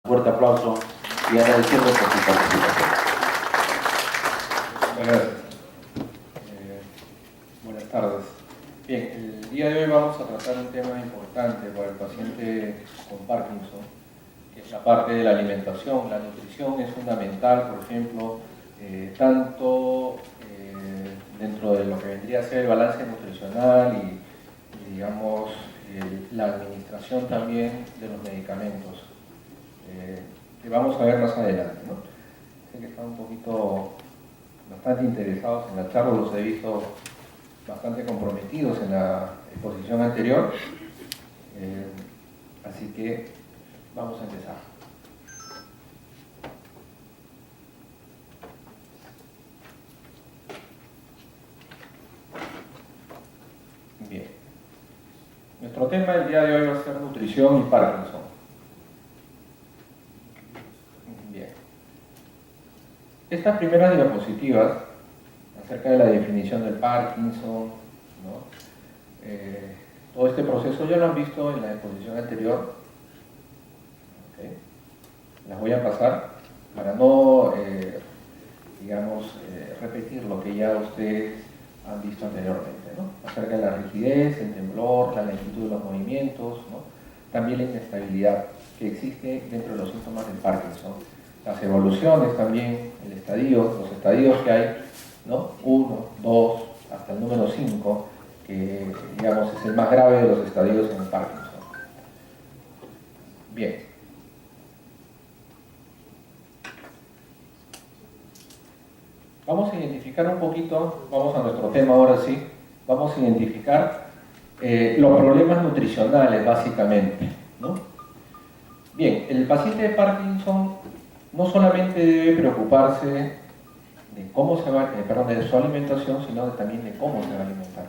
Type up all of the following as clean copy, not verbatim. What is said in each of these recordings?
Un fuerte aplauso y agradeciendo por su participación. Gracias. Buenas tardes. Bien, el día de hoy vamos a tratar un tema importante para el paciente con Parkinson, que es la parte de la alimentación. La nutrición es fundamental, por ejemplo, tanto dentro de lo que vendría a ser el balance nutricional y digamos, la administración también de los medicamentos, que vamos a ver más adelante, ¿no? Sé que están un poquito bastante interesados en la charla, los he visto bastante comprometidos en la exposición anterior, así que vamos a empezar. Bien, nuestro tema del día de hoy va a ser nutrición y Parkinson. Bien, estas primeras diapositivas acerca de la definición del Parkinson, ¿no? Todo este proceso ya lo han visto en la exposición anterior. ¿Okay? Las voy a pasar para no, repetir lo que ya ustedes han visto anteriormente, ¿no? Acerca de la rigidez, el temblor, la lentitud de los movimientos, ¿no? También la inestabilidad que existe dentro de los síntomas del Parkinson, las evoluciones también, los estadios que hay, ¿no? 1, 2, hasta el número 5, que digamos es el más grave de los estadios en el Parkinson. Bien. Vamos a identificar un poquito, vamos a nuestro tema ahora sí, vamos a identificar los problemas nutricionales básicamente, ¿no? Bien, el paciente de Parkinson no solamente debe preocuparse de cómo se va, de su alimentación, sino también de cómo se va a alimentar.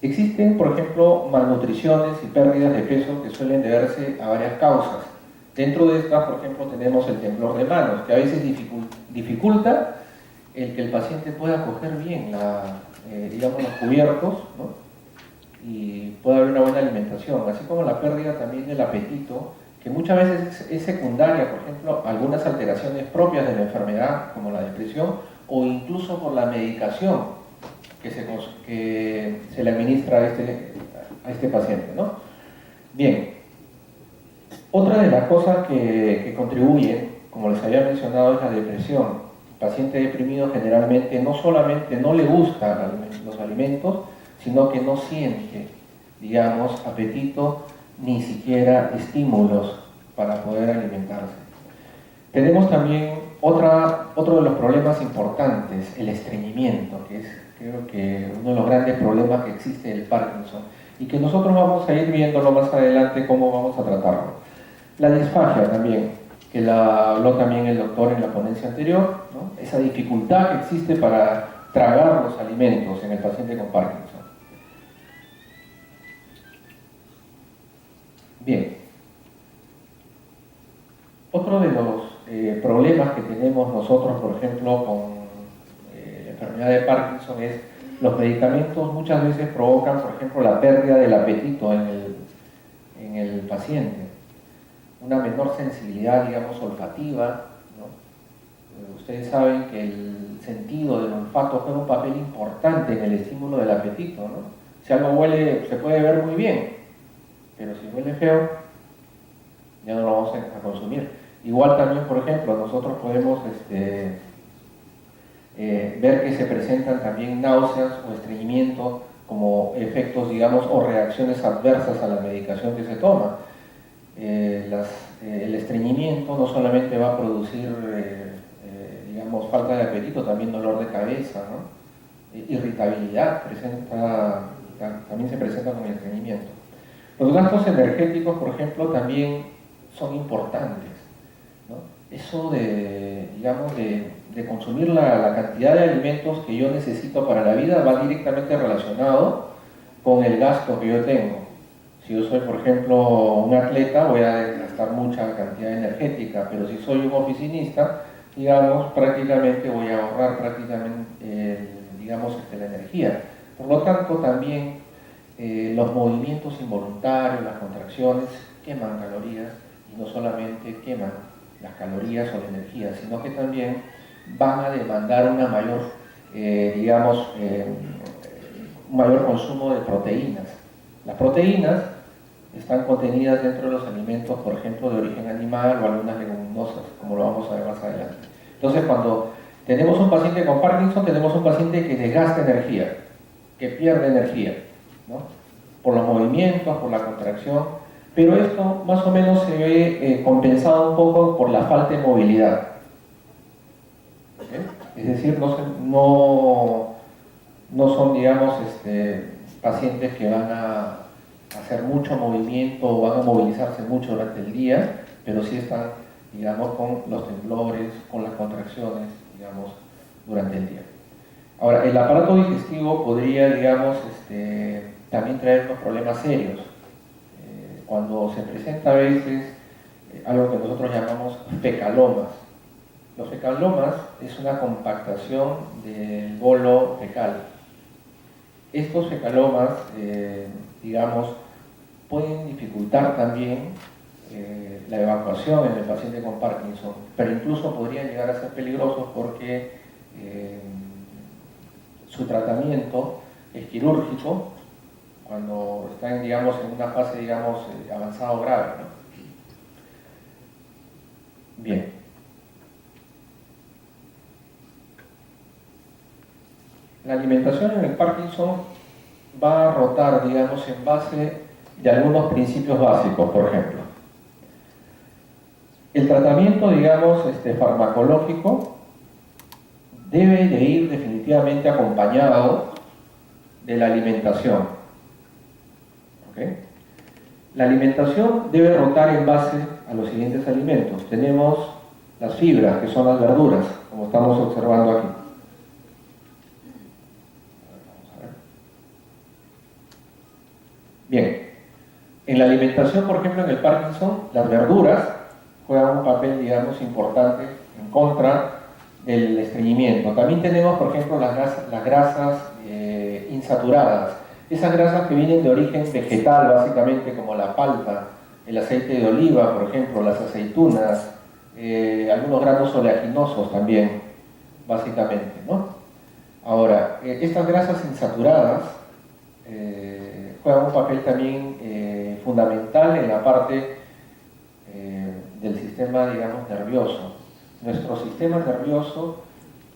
Existen, por ejemplo, malnutriciones y pérdidas de peso que suelen deberse a varias causas. Dentro de estas, por ejemplo, tenemos el temblor de manos, que a veces dificulta el que el paciente pueda coger bien los cubiertos, ¿no? Y pueda haber una buena alimentación, así como la pérdida también del apetito, que muchas veces es secundaria, por ejemplo, algunas alteraciones propias de la enfermedad, como la depresión, o incluso por la medicación que se le administra a este paciente, ¿no? Bien, otra de las cosas que contribuye, como les había mencionado, es la depresión. El paciente deprimido generalmente no solamente no le gustan los alimentos, sino que no siente, digamos, apetito ni siquiera estímulos para poder alimentarse. Tenemos también otro de los problemas importantes, el estreñimiento, que es creo que uno de los grandes problemas que existe del Parkinson y que nosotros vamos a ir viéndolo más adelante cómo vamos a tratarlo. La disfagia también, que la habló también el doctor en la ponencia anterior, ¿no? Esa dificultad que existe para tragar los alimentos en el paciente con Parkinson. Bien, otro de los problemas que tenemos nosotros, por ejemplo, con la enfermedad de Parkinson es los medicamentos muchas veces provocan, por ejemplo, la pérdida del apetito en el paciente, una menor sensibilidad, digamos, olfativa, ¿no? Ustedes saben que el sentido del olfato juega un papel importante en el estímulo del apetito, ¿no? Si algo huele, se puede ver muy bien, pero si huele feo, ya no lo vamos a consumir. Igual también, por ejemplo, nosotros podemos ver que se presentan también náuseas o estreñimiento como efectos, digamos, o reacciones adversas a la medicación que se toma. El estreñimiento no solamente va a producir, digamos, falta de apetito, también dolor de cabeza, ¿no? Irritabilidad también se presenta con el estreñimiento. Los gastos energéticos, por ejemplo, también son importantes, ¿no? Eso de consumir la cantidad de alimentos que yo necesito para la vida va directamente relacionado con el gasto que yo tengo. Si yo soy, por ejemplo, un atleta, voy a gastar mucha cantidad energética, pero si soy un oficinista, digamos, prácticamente voy a ahorrar la energía. Por lo tanto, también los movimientos involuntarios, las contracciones, queman calorías y no solamente queman las calorías o la energía, sino que también van a demandar una mayor, un mayor consumo de proteínas. Las proteínas están contenidas dentro de los alimentos, por ejemplo, de origen animal o algunas leguminosas, como lo vamos a ver más adelante. Entonces, cuando tenemos un paciente con Parkinson, tenemos un paciente que desgasta energía, que pierde energía, ¿no? Por los movimientos, por la contracción, pero esto más o menos se ve compensado un poco por la falta de movilidad. ¿Okay? Es decir, no son, digamos, pacientes que van a hacer mucho movimiento o van a movilizarse mucho durante el día, pero sí están, digamos, con los temblores, con las contracciones, digamos, durante el día. Ahora, el aparato digestivo podría, digamos, también traer unos problemas serios. Cuando se presenta a veces algo que nosotros llamamos fecalomas. Los fecalomas es una compactación del bolo fecal. Estos fecalomas, digamos, pueden dificultar también la evacuación en el paciente con Parkinson, pero incluso podrían llegar a ser peligrosos porque su tratamiento es quirúrgico cuando están, digamos, en una fase, digamos, avanzado grave, ¿no? Bien. La alimentación en el Parkinson va a rotar, digamos, en base de algunos principios básicos, por ejemplo. El tratamiento, digamos, farmacológico debe de ir definitivamente acompañado de la alimentación. ¿Okay? La alimentación debe rotar en base a los siguientes alimentos. Tenemos las fibras, que son las verduras, como estamos observando aquí. Bien, en la alimentación, por ejemplo, en el Parkinson, las verduras juegan un papel, digamos, importante en contra del estreñimiento. También tenemos, por ejemplo, las grasas insaturadas. Esas grasas que vienen de origen vegetal, básicamente, como la palta, el aceite de oliva, por ejemplo, las aceitunas, algunos granos oleaginosos también, básicamente, ¿no? Ahora, estas grasas insaturadas juegan un papel también fundamental en la parte del sistema, digamos, nervioso. Nuestro sistema nervioso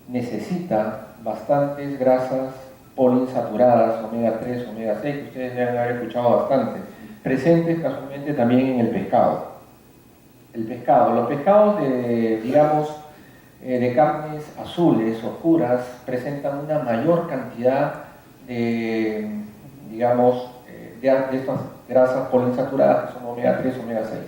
necesita bastantes grasas poliinsaturadas, omega 3, omega 6, que ustedes deben haber escuchado bastante, presentes casualmente también en el pescado. Los pescados digamos, de carnes azules, oscuras, presentan una mayor cantidad de, digamos, de estas grasas poliinsaturadas, que son omega 3, omega 6.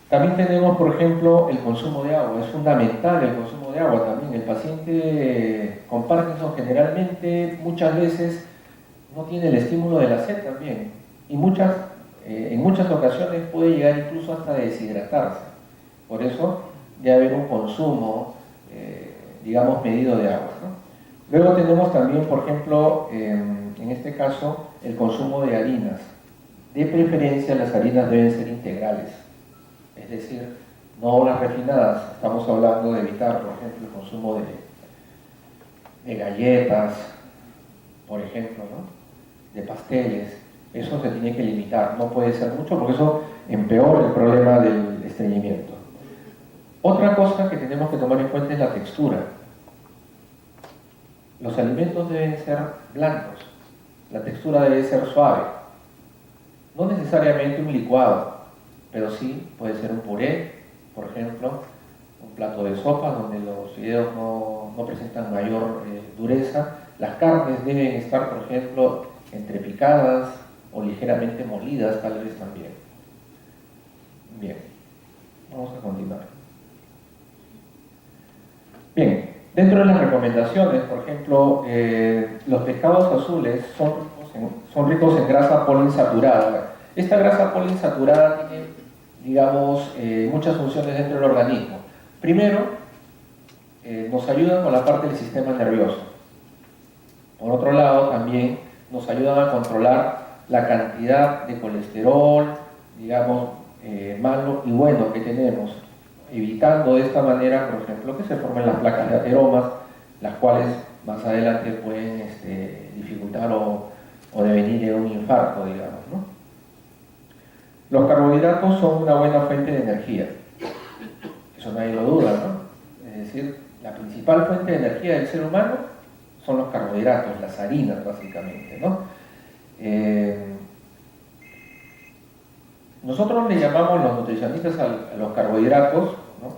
También tenemos, por ejemplo, el consumo de agua. Es fundamental el consumo de agua también. El paciente con Parkinson generalmente, muchas veces, no tiene el estímulo de la sed también. Y en muchas ocasiones puede llegar incluso hasta deshidratarse. Por eso debe haber un consumo, digamos, medido de agua, ¿no? Luego tenemos también, por ejemplo, en este caso, el consumo de harinas. De preferencia, las harinas deben ser integrales. Es decir, no las refinadas. Estamos hablando de evitar, por ejemplo, el consumo de galletas, por ejemplo, ¿no? De pasteles. Eso se tiene que limitar, no puede ser mucho porque eso empeora el problema del estreñimiento. Otra cosa que tenemos que tomar en cuenta es la textura. Los alimentos deben ser blandos, la textura debe ser suave. No necesariamente un licuado, pero sí puede ser un puré, por ejemplo, un plato de sopa donde los fideos no presentan mayor dureza. Las carnes deben estar, por ejemplo, entrepicadas o ligeramente molidas, tal vez también. Bien, vamos a continuar. Bien, dentro de las recomendaciones, por ejemplo, los pescados azules son ricos en grasa poliinsaturada. Esta grasa poliinsaturada tiene, digamos, muchas funciones dentro del organismo. Primero, nos ayudan con la parte del sistema nervioso. Por otro lado, también nos ayudan a controlar la cantidad de colesterol, digamos, malo y bueno que tenemos, evitando de esta manera, por ejemplo, que se formen las placas de ateromas, las cuales más adelante pueden dificultar o devenir en un infarto, digamos, ¿no? Los carbohidratos son una buena fuente de energía, eso nadie lo duda, ¿no? Es decir, la principal fuente de energía del ser humano son los carbohidratos, las harinas básicamente, ¿no? Nosotros le llamamos los nutricionistas a los carbohidratos, ¿no?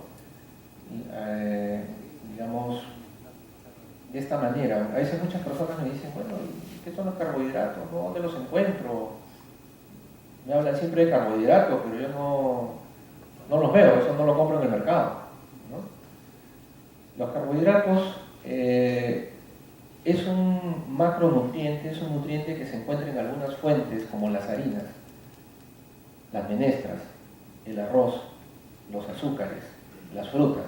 Digamos, de esta manera. A veces muchas personas me dicen, bueno, ¿qué son los carbohidratos? ¿No? ¿Dónde los encuentro? Me hablan siempre de carbohidratos, pero yo no los veo, eso no lo compro en el mercado, ¿no? Los carbohidratos es un macronutriente, es un nutriente que se encuentra en algunas fuentes como las harinas, las menestras, el arroz, los azúcares, las frutas.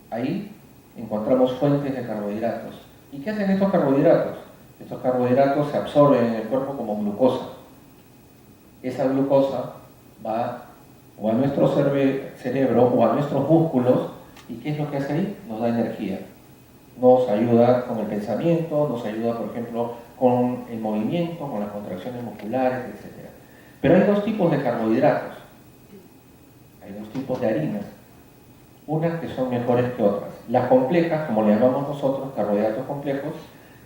Ahí encontramos fuentes de carbohidratos. ¿Y qué hacen estos carbohidratos? Estos carbohidratos se absorben en el cuerpo como glucosa. Esa glucosa va o a nuestro cerebro o a nuestros músculos, ¿y qué es lo que hace ahí? Nos da energía. Nos ayuda con el pensamiento, nos ayuda, por ejemplo, con el movimiento, con las contracciones musculares, etc. Pero hay dos tipos de carbohidratos, hay dos tipos de harinas, unas que son mejores que otras. Las complejas, como le llamamos nosotros, carbohidratos complejos,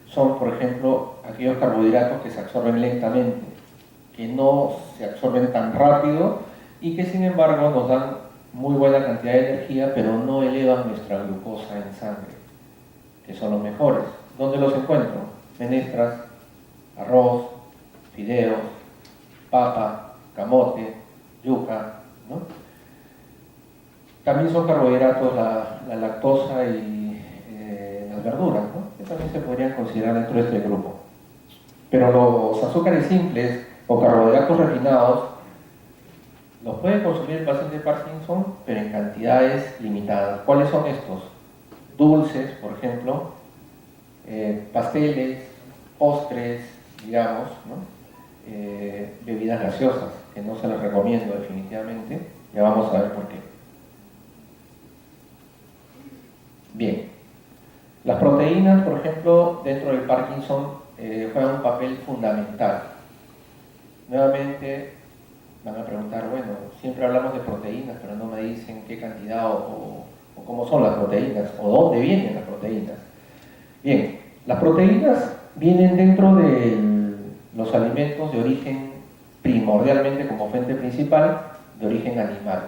son, por ejemplo, aquellos carbohidratos que se absorben lentamente, que no se absorben tan rápido y que sin embargo nos dan muy buena cantidad de energía, pero no elevan nuestra glucosa en sangre, que son los mejores. ¿Dónde los encuentro? Menestras, arroz, fideos, papa, camote, yuca, ¿no? También son carbohidratos la lactosa y las verduras, ¿no? Que también se podrían considerar dentro de este grupo. Pero los azúcares simples o carbohidratos refinados los puede consumir el paciente de Parkinson, pero en cantidades limitadas. ¿Cuáles son estos? Dulces, por ejemplo, pasteles, postres, digamos, ¿no? Bebidas gaseosas, que no se las recomiendo definitivamente, ya vamos a ver por qué. Bien, las proteínas, por ejemplo, dentro del Parkinson juegan un papel fundamental. Nuevamente van a preguntar, bueno, siempre hablamos de proteínas, pero no me dicen qué cantidad o cómo son las proteínas, o dónde vienen las proteínas. Bien, las proteínas vienen dentro de los alimentos de origen, primordialmente como fuente principal, de origen animal.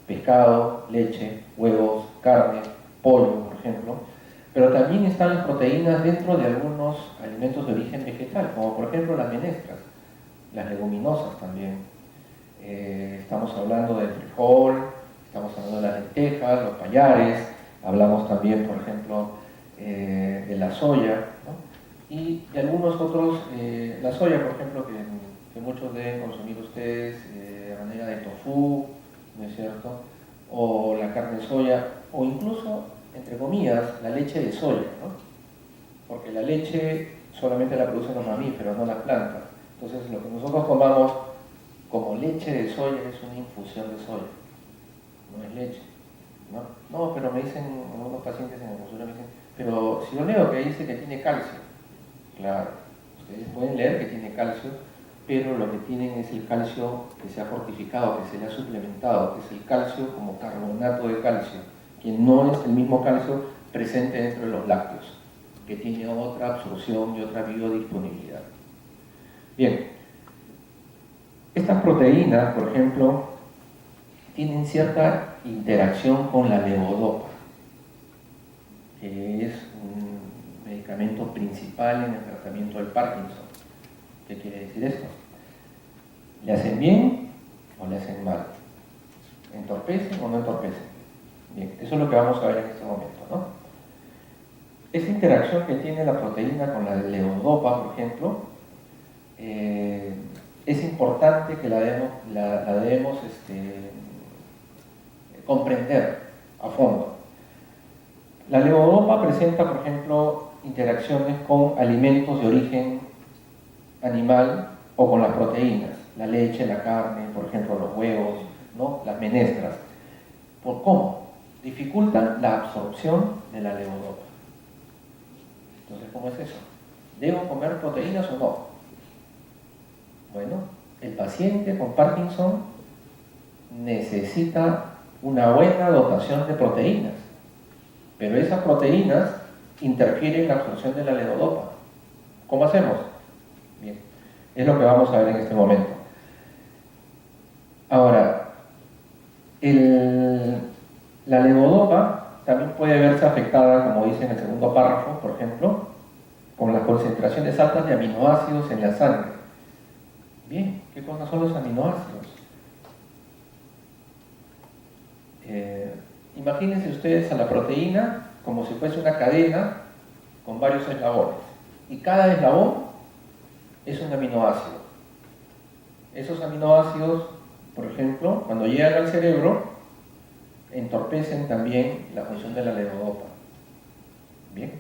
Pescado, leche, huevos, carne, pollo, por ejemplo. Pero también están las proteínas dentro de algunos alimentos de origen vegetal, como por ejemplo las menestras, las leguminosas también. Estamos hablando del frijol, estamos hablando de las lentejas, los pallares, hablamos también, por ejemplo, de la soya, ¿no? Y de algunos otros, la soya, por ejemplo, que muchos deben consumir ustedes de manera de tofu, ¿no es cierto? O la carne de soya, o incluso, entre comillas, la leche de soya, ¿no? Porque la leche solamente la producen los mamíferos, no las plantas. Entonces, lo que nosotros tomamos como leche de soya es una infusión de soya, no es leche, ¿no? No, pero me dicen, algunos pacientes en el consultorio me dicen, pero si yo leo que dice que tiene calcio, claro, ustedes pueden leer que tiene calcio, pero lo que tienen es el calcio que se ha fortificado, que se le ha suplementado, que es el calcio como carbonato de calcio, que no es el mismo calcio presente dentro de los lácteos, que tiene otra absorción y otra biodisponibilidad. Bien, estas proteínas, por ejemplo, tienen cierta interacción con la levodopa, que es un medicamento principal en el tratamiento del Parkinson. ¿Qué quiere decir esto? ¿Le hacen bien o le hacen mal? ¿Entorpecen o no entorpecen? Bien, eso es lo que vamos a ver en este momento, ¿no? Esa interacción que tiene la proteína con la levodopa, por ejemplo, es importante que la debemos comprender a fondo. La levodopa presenta, por ejemplo, interacciones con alimentos de origen animal o con las proteínas, la leche, la carne, por ejemplo, los huevos, ¿no? Las menestras. ¿Por cómo? Dificultan la absorción de la levodopa. Entonces, ¿cómo es eso? ¿Debo comer proteínas o no? Bueno, el paciente con Parkinson necesita una buena dotación de proteínas, pero esas proteínas interfieren en la absorción de la levodopa. ¿Cómo hacemos? Bien, es lo que vamos a ver en este momento. Ahora, la levodopa también puede verse afectada, como dice en el segundo párrafo, por ejemplo, con las concentraciones altas de aminoácidos en la sangre. Bien, ¿qué cosas son los aminoácidos? Imagínense ustedes a la proteína como si fuese una cadena con varios eslabones. Y cada eslabón es un aminoácido. Esos aminoácidos, por ejemplo, cuando llegan al cerebro, entorpecen también la función de la levodopa. Bien.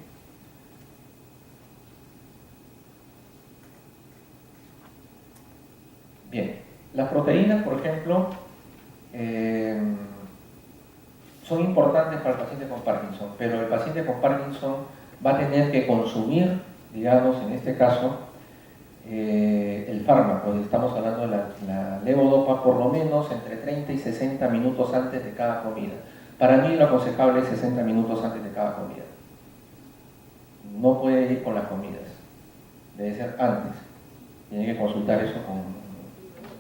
Bien. Las proteínas, por ejemplo, son importantes para el paciente con Parkinson, pero el paciente con Parkinson va a tener que consumir, digamos, en este caso, el fármaco. Estamos hablando de la levodopa por lo menos entre 30 y 60 minutos antes de cada comida. Para mí lo aconsejable es 60 minutos antes de cada comida. No puede ir con las comidas, debe ser antes. Tiene que consultar eso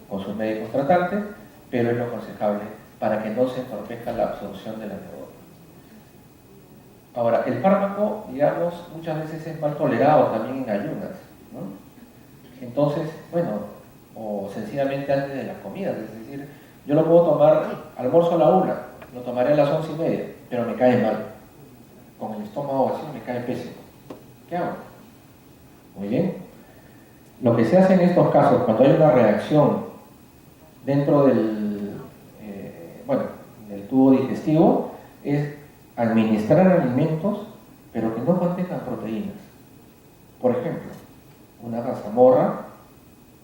con sus médicos tratantes, pero es lo aconsejable para que no se entorpezca la absorción de la levodopa. Ahora, el fármaco, digamos, muchas veces es mal tolerado también en ayunas, ¿no? Entonces, bueno, o sencillamente antes de las comidas, es decir, yo lo puedo tomar, almuerzo a la 1, lo tomaré a las 11:30, pero me cae mal. Con el estómago vacío me cae pésimo. ¿Qué hago? Muy bien. Lo que se hace en estos casos, cuando hay una reacción dentro del tubo digestivo, es administrar alimentos, pero que no contengan proteínas. Por ejemplo, una mazamorra,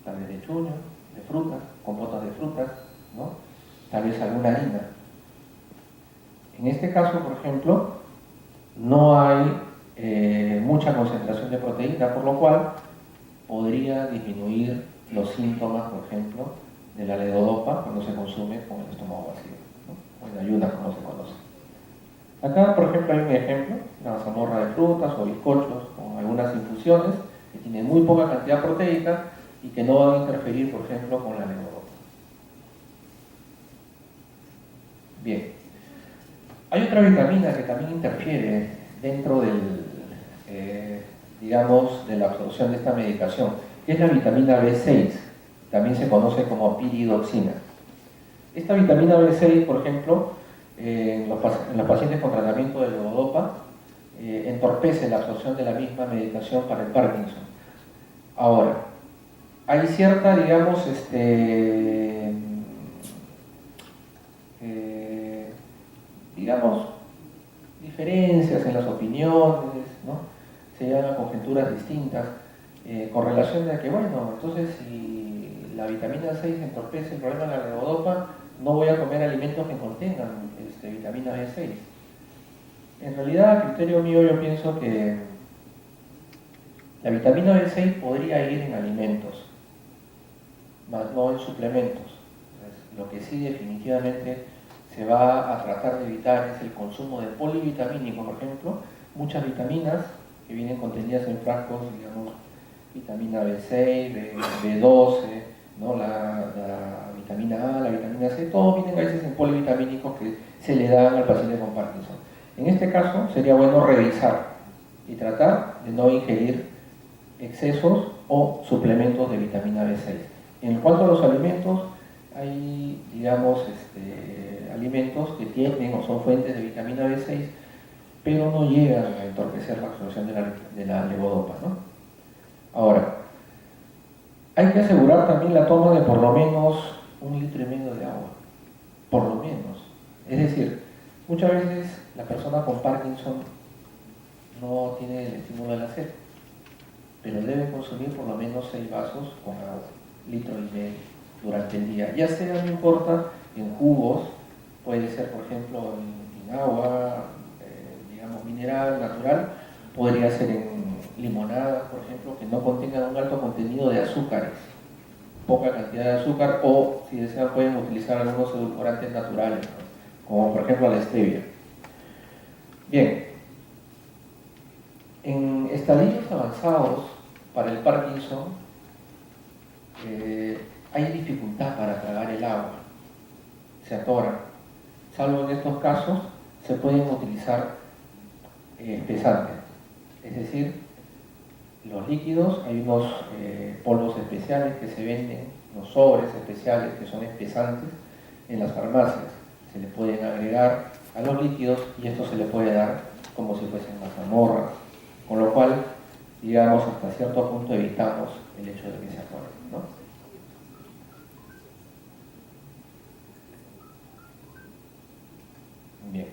tal vez de chuño, de frutas, compotas de frutas, ¿no? Tal vez alguna harina. En este caso, por ejemplo, no hay mucha concentración de proteína, por lo cual podría disminuir los síntomas, por ejemplo, de la levodopa cuando se consume con el estómago vacío, ¿no? O en ayunas, como se conoce. Acá, por ejemplo, hay un ejemplo, una mazamorra de frutas o bizcochos con algunas infusiones que tienen muy poca cantidad proteica y que no van a interferir, por ejemplo, con la levodopa. Bien. Hay otra vitamina que también interfiere dentro digamos, de la absorción de esta medicación, que es la vitamina B6, también se conoce como piridoxina. Esta vitamina B6, por ejemplo, en los pacientes con tratamiento de levodopa, entorpece la absorción de la misma medicación para el Parkinson. Ahora, hay cierta, digamos, digamos, diferencias en las opiniones, ¿no? Se llegan a conjeturas distintas con relación a que, bueno, entonces si la vitamina 6 entorpece el problema de la levodopa, no voy a comer alimentos que contengan vitamina B6. En realidad, a criterio mío, yo pienso que la vitamina B6 podría ir en alimentos, más no en suplementos. Entonces, lo que sí definitivamente se va a tratar de evitar es el consumo de polivitamínico, por ejemplo, muchas vitaminas que vienen contenidas en frascos, digamos, vitamina B6, B12, ¿no? la vitamina A, la vitamina C, todos vienen a veces en polivitamínicos que se le dan al paciente con Parkinson. En este caso sería bueno revisar y tratar de no ingerir excesos o suplementos de vitamina B6. En cuanto a los alimentos, hay, digamos, alimentos que tienen o son fuentes de vitamina B6, pero no llegan a entorpecer la absorción de la levodopa, ¿no? Ahora, hay que asegurar también la toma de por lo menos 1,5 litros de agua, por lo menos. Es decir, muchas veces la persona con Parkinson no tiene el estímulo de la sed, pero debe consumir por lo menos 6 vasos con agua, 1,5 litros durante el día. Ya sea, no importa en jugos, puede ser, por ejemplo, en agua, digamos, mineral, natural, podría ser en limonadas, por ejemplo, que no contengan un alto contenido de azúcares, poca cantidad de azúcar, o si desean pueden utilizar algunos edulcorantes naturales, ¿no? Como por ejemplo la stevia. Bien, en estadios avanzados para el Parkinson hay dificultad para tragar el agua, se atoran. Salvo en estos casos se pueden utilizar espesantes, es decir, los líquidos, hay unos polvos especiales que se venden, unos sobres especiales que son espesantes en las farmacias. Se le pueden agregar a los líquidos y esto se le puede dar como si fuesen mazamorras, con lo cual, digamos, hasta cierto punto evitamos el hecho de que se atoren, ¿no? Bien.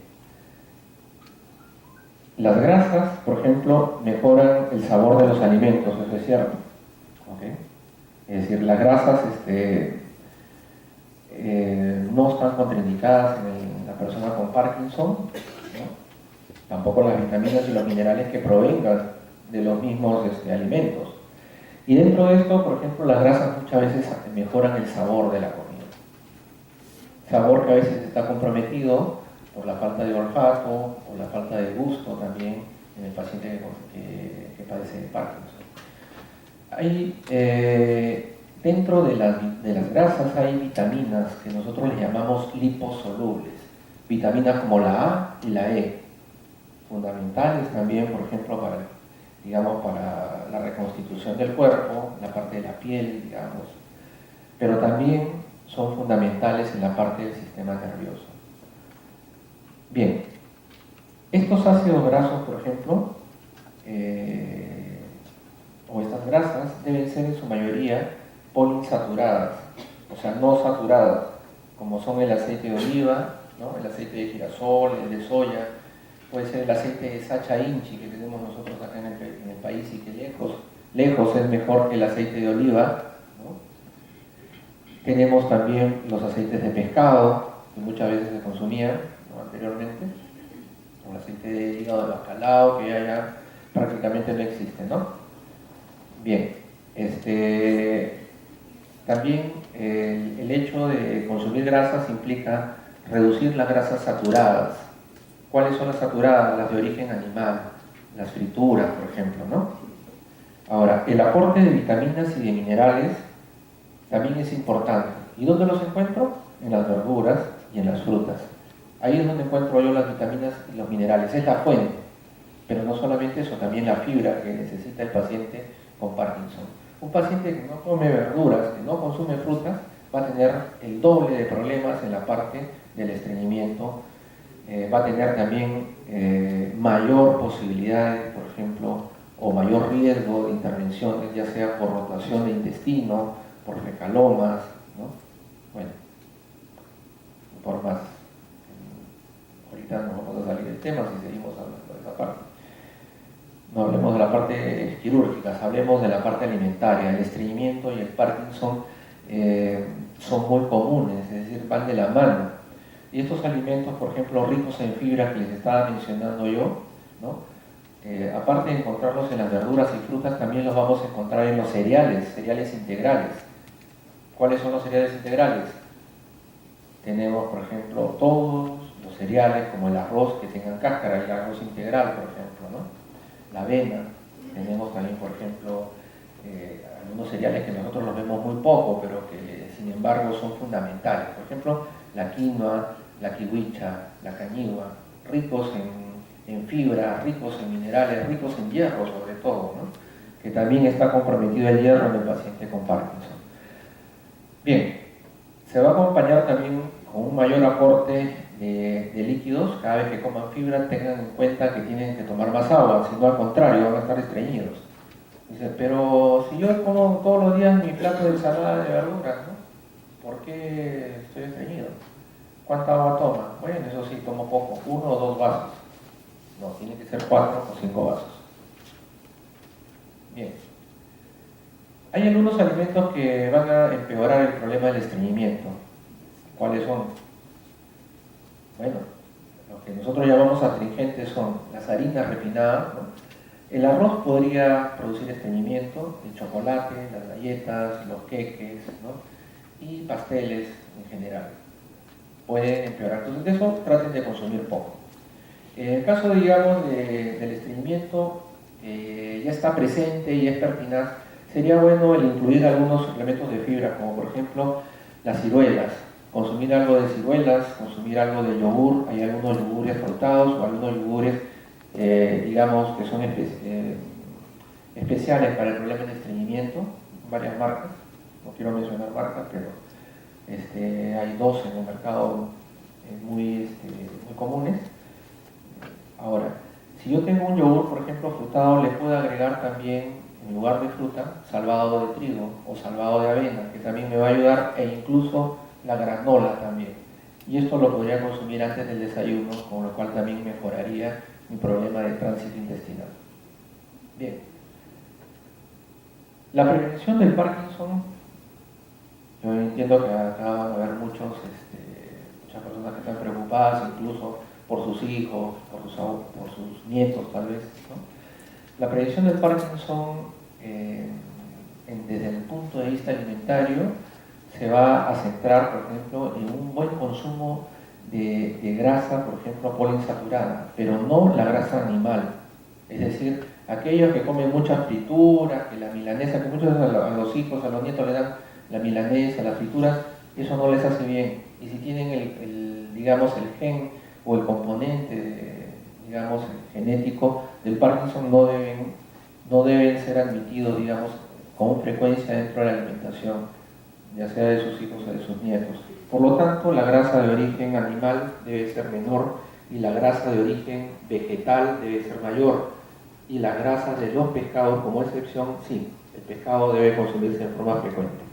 Las grasas, por ejemplo, mejoran el sabor de los alimentos, eso es cierto. ¿Okay? Es decir, las grasas no están contraindicadas en la persona con Parkinson, ¿no? Tampoco las vitaminas y los minerales que provengan de los mismos alimentos. Y dentro de esto, por ejemplo, las grasas muchas veces mejoran el sabor de la comida. Sabor que a veces está comprometido por la falta de olfato o la falta de gusto también en el paciente que padece de Parkinson. Hay, dentro de las grasas hay vitaminas que nosotros les llamamos liposolubles, vitaminas como la A y la E, fundamentales también, por ejemplo, para, digamos, para la reconstitución del cuerpo, la parte de la piel, digamos, pero también son fundamentales en la parte del sistema nervioso. Bien, estos ácidos grasos, por ejemplo, o estas grasas deben ser en su mayoría poliinsaturadas, o sea, no saturadas, como son el aceite de oliva, ¿no? El aceite de girasol, el de soya, puede ser el aceite de Sacha Inchi que tenemos nosotros acá en el país y que lejos es mejor que el aceite de oliva, ¿no? Tenemos también los aceites de pescado, que muchas veces se consumían, ¿no? Anteriormente, o el aceite de hígado de bacalao, que ya prácticamente no existe, ¿no? Bien, también el hecho de consumir grasas implica reducir las grasas saturadas. ¿Cuáles son las saturadas? Las de origen animal, las frituras, por ejemplo, ¿no? Ahora, el aporte de vitaminas y de minerales también es importante. ¿Y dónde los encuentro? En las verduras y en las frutas. Ahí es donde encuentro yo las vitaminas y los minerales. Es la fuente. Pero no solamente eso, también la fibra que necesita el paciente con Parkinson. Un paciente que no come verduras, que no consume frutas, va a tener el doble de problemas en la parte del estreñimiento. Va a tener también mayor posibilidad, por ejemplo, o mayor riesgo de intervenciones, ya sea por rotación de intestino, por fecalomas, ¿no? Bueno, por más. Ahorita no vamos a salir del tema si seguimos hablando de esa parte. No hablemos de la parte quirúrgica, hablemos de la parte alimentaria. El estreñimiento y el Parkinson son muy comunes, es decir, van de la mano. Y estos alimentos, por ejemplo, ricos en fibra que les estaba mencionando yo, ¿no? Aparte de encontrarlos en las verduras y frutas, también los vamos a encontrar en los cereales integrales. ¿Cuáles son los cereales integrales? Tenemos, por ejemplo, todos los cereales, como el arroz que tengan cáscara, el arroz integral, por ejemplo, ¿no? La avena, tenemos también, por ejemplo, algunos cereales que nosotros los vemos muy poco, pero que sin embargo son fundamentales. Por ejemplo, la quinoa, la kiwicha, la cañigua, ricos en fibra, ricos en minerales, ricos en hierro sobre todo, ¿no? Que también está comprometido el hierro en el paciente con Parkinson. Bien, se va a acompañar también con un mayor aporte de líquidos. Cada vez que coman fibra tengan en cuenta que tienen que tomar más agua, si no al contrario van a estar estreñidos. Dice, pero si yo como todos los días mi plato de ensalada de verduras, ¿no? ¿Por qué estoy estreñido? ¿Cuánta agua toma? Bueno, eso sí, tomo poco, 1 o 2 vasos. No, tiene que ser 4 o 5 vasos. Bien. Hay algunos alimentos que van a empeorar el problema del estreñimiento. ¿Cuáles son? Bueno, lo que nosotros llamamos astringentes son las harinas refinadas, ¿no? El arroz podría producir estreñimiento, el chocolate, las galletas, los queques, ¿no? Y pasteles en general. Pueden empeorar. Entonces de eso traten de consumir poco. En el caso, digamos, del estreñimiento, ya está presente y es pertinaz, sería bueno el incluir algunos suplementos de fibra, como por ejemplo las ciruelas. Consumir algo de ciruelas, consumir algo de yogur. Hay algunos yogures frutados o algunos yogures, digamos, que son especiales para el problema de estreñimiento, varias marcas. No quiero mencionar marcas, pero hay dos en el mercado muy comunes. Ahora, si yo tengo un yogur, por ejemplo, frutado, le puedo agregar también, en lugar de fruta, salvado de trigo o salvado de avena, que también me va a ayudar, e incluso la granola también. Y esto lo podría consumir antes del desayuno, con lo cual también mejoraría mi problema de tránsito intestinal. Bien. La prevención del Parkinson, yo entiendo que acá van a haber muchas personas que están preocupadas, incluso por sus hijos, por sus nietos tal vez, ¿no? La prevención del Parkinson, desde el punto de vista alimentario, se va a centrar, por ejemplo, en un buen consumo de grasa, por ejemplo, poliinsaturada, pero no la grasa animal. Es decir, aquellos que comen muchas frituras, que la milanesa, que muchos a los hijos, a los nietos le dan la milanesa, las frituras, eso no les hace bien. Y si tienen digamos, el gen o el componente, digamos, genético del Parkinson, no deben ser admitidos, digamos, con frecuencia dentro de la alimentación, ya sea de sus hijos o de sus nietos. Por lo tanto, la grasa de origen animal debe ser menor y la grasa de origen vegetal debe ser mayor. Y las grasas de los pescados, como excepción, sí, el pescado debe consumirse de forma frecuente.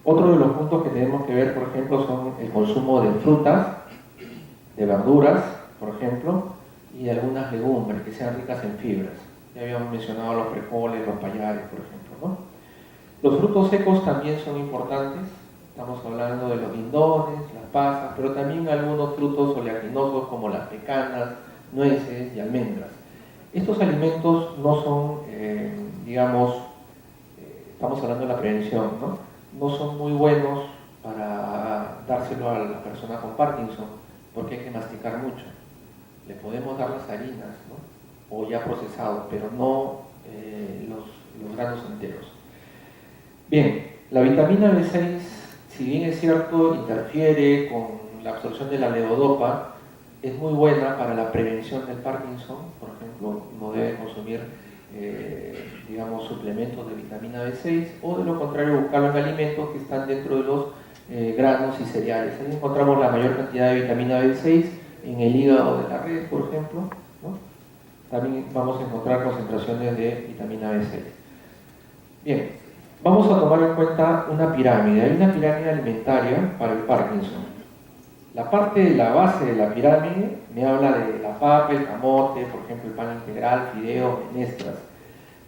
Otro de los puntos que tenemos que ver, por ejemplo, son el consumo de frutas, de verduras, por ejemplo, y de algunas legumbres que sean ricas en fibras. Ya habíamos mencionado los frijoles, los payares, por ejemplo, ¿no? Los frutos secos también son importantes. Estamos hablando de los guindones, las pasas, pero también algunos frutos oleaginosos como las pecanas, nueces y almendras. Estos alimentos no son, digamos, estamos hablando de la prevención, ¿no? No son muy buenos para dárselo a la persona con Parkinson, porque hay que masticar mucho. Le podemos dar las harinas, ¿no? O ya procesados, pero no los granos enteros. Bien, la vitamina B6, si bien es cierto, interfiere con la absorción de la levodopa, es muy buena para la prevención del Parkinson. Por ejemplo, no debe consumir, digamos, suplementos de vitamina B6, o de lo contrario buscarlo en alimentos que están dentro de los granos y cereales. Ahí encontramos la mayor cantidad de vitamina B6 en el hígado de la res, por ejemplo, ¿no? También vamos a encontrar concentraciones de vitamina B6. Bien, vamos a tomar en cuenta una pirámide. Hay una pirámide alimentaria para el Parkinson. La parte de la base de la pirámide me habla de la papa, el camote, por ejemplo, el pan integral, fideos, menestras,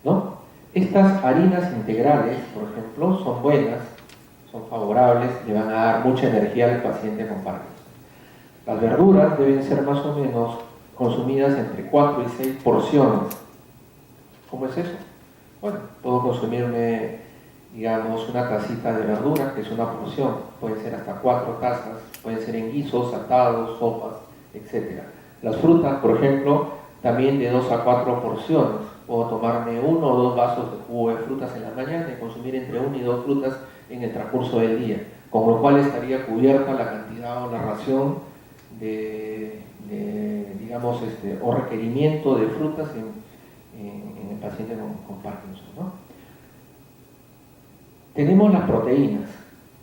¿no? Estas harinas integrales, por ejemplo, son buenas, son favorables, le van a dar mucha energía al paciente con Parkinson. Las verduras deben ser más o menos consumidas entre 4 y 6 porciones. ¿Cómo es eso? Bueno, puedo consumirme, digamos, una tacita de verdura, que es una porción, pueden ser hasta 4 tazas, pueden ser en guisos, atados, sopas, etc. Las frutas, por ejemplo, también de 2 a 4 porciones. Puedo tomarme 1 o 2 vasos de jugo de frutas en la mañana y consumir entre 1 y 2 frutas en el transcurso del día, con lo cual estaría cubierta la cantidad o la ración digamos, o requerimiento de frutas en el paciente con Parkinson, ¿no? Tenemos las proteínas,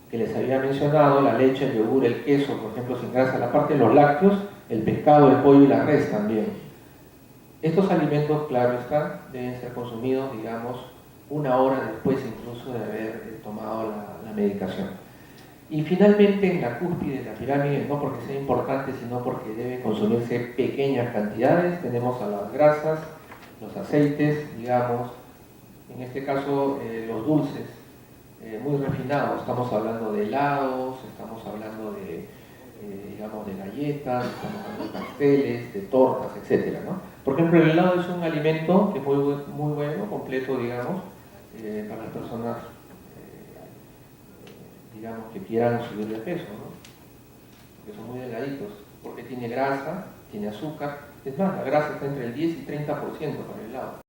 que les había mencionado, la leche, el yogur, el queso, por ejemplo, sin grasa. La parte de los lácteos, el pescado, el pollo y la res también. Estos alimentos, claro está, deben ser consumidos, digamos, 1 hora después incluso de haber tomado la medicación. Y finalmente, en la cúspide de la pirámide, no porque sea importante, sino porque deben consumirse pequeñas cantidades, tenemos a las grasas, los aceites, digamos, en este caso los dulces, muy refinados. Estamos hablando de helados, estamos hablando de, digamos, de galletas, estamos hablando de pasteles, de tortas, etc., ¿no? Por ejemplo, el helado es un alimento que es muy bueno, completo, digamos, para las personas, digamos, que quieran subir de peso, ¿no? Que son muy delgaditos, porque tiene grasa, tiene azúcar. Es más, la grasa está entre el 10 y 30% para el helado.